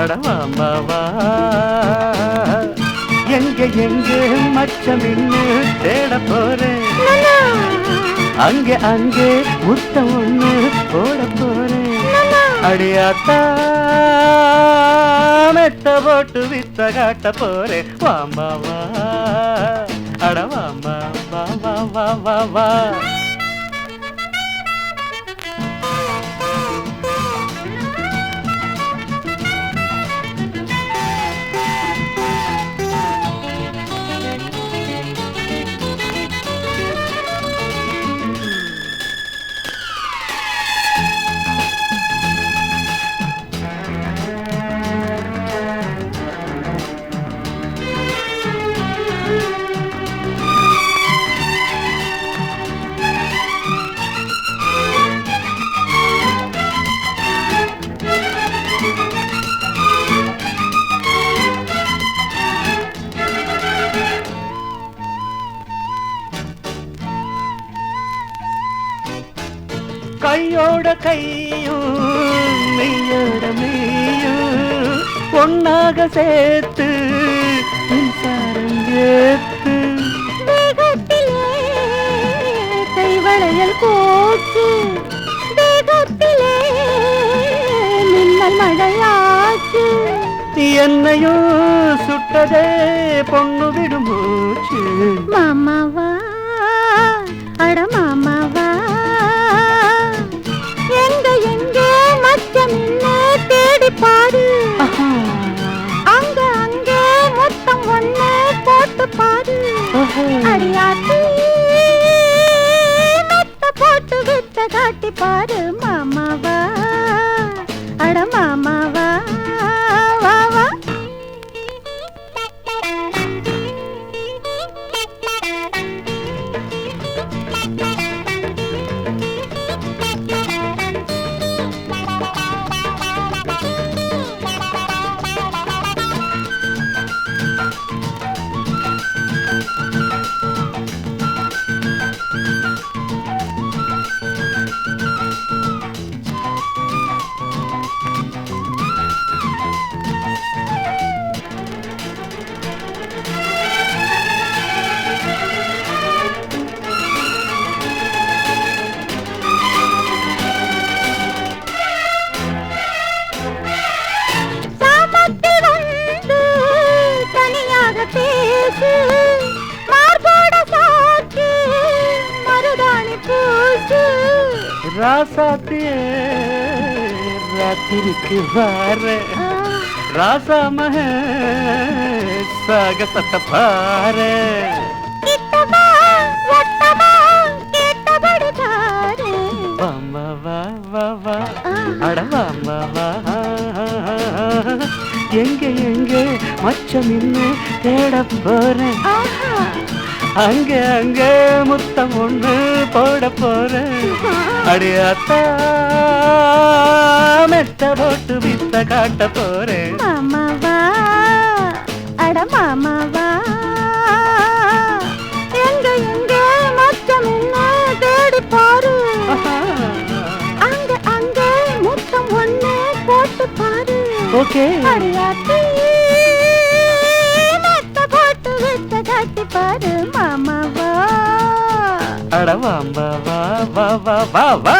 அடவாமாவா எங்க எங்க மச்சம் இன்னு தேட போறேன் அங்கே அங்கே முத்தம் ஒண்ணு போட போறேன் அடியாத்தா மெத்த போட்டு வித்த காட்ட போறேன் வாமாவா அடவாமா வா வா வா வா வா கையோட கையும் மெய்யோட மெய்யும் ஒன்னாக சேர்த்து மின்சாரம் ஏத்து கைவளையல் கோச்சு தேகத்திலே மின்னல் மழையாச்சு என்னையும் சுட்டதே பொண்ணு விடும் மூச்சு மாமாவா அட மாமாவா எங்க எங்க மச்சம் என்ன தேடி பாரு அங்க அங்க மொத்தம் ஒண்ணு போட்டு பாரு அடியாத்தி மெத்த போட்டு வித்த காட்டி பாரு மாமாவா அட மாமாவா வா வா பேசு மார்போட சாட்சி மருதாணி பூசு ராசாத்தியே ராத்திரிக்கு வார ராசா மக சாகசத்தை பாரு கிட்டவா ஒட்டவா கேட்டபடி பாரு வாமா வா வா வா அட வாமா வா எங்க எங்க மச்சம் இன்னு தேட போறேன் அங்க அங்க முத்தம் ஒண்ணு போட போறேன் அடியாத்தா மெத்த போட்டு வித்த காட்ட போறேன் மாமாவா அட மாமாவா எங்க எங்க மச்சம் என்ன தேடி பாரு அங்க அங்க முத்தம் ஒண்ணு போட்டு பாரு ஓகே அடியாத்தி மெத்த போட்டு வித்த காட்டி பாரு மாமாவா அட வாம்பா வா வா வா வா வா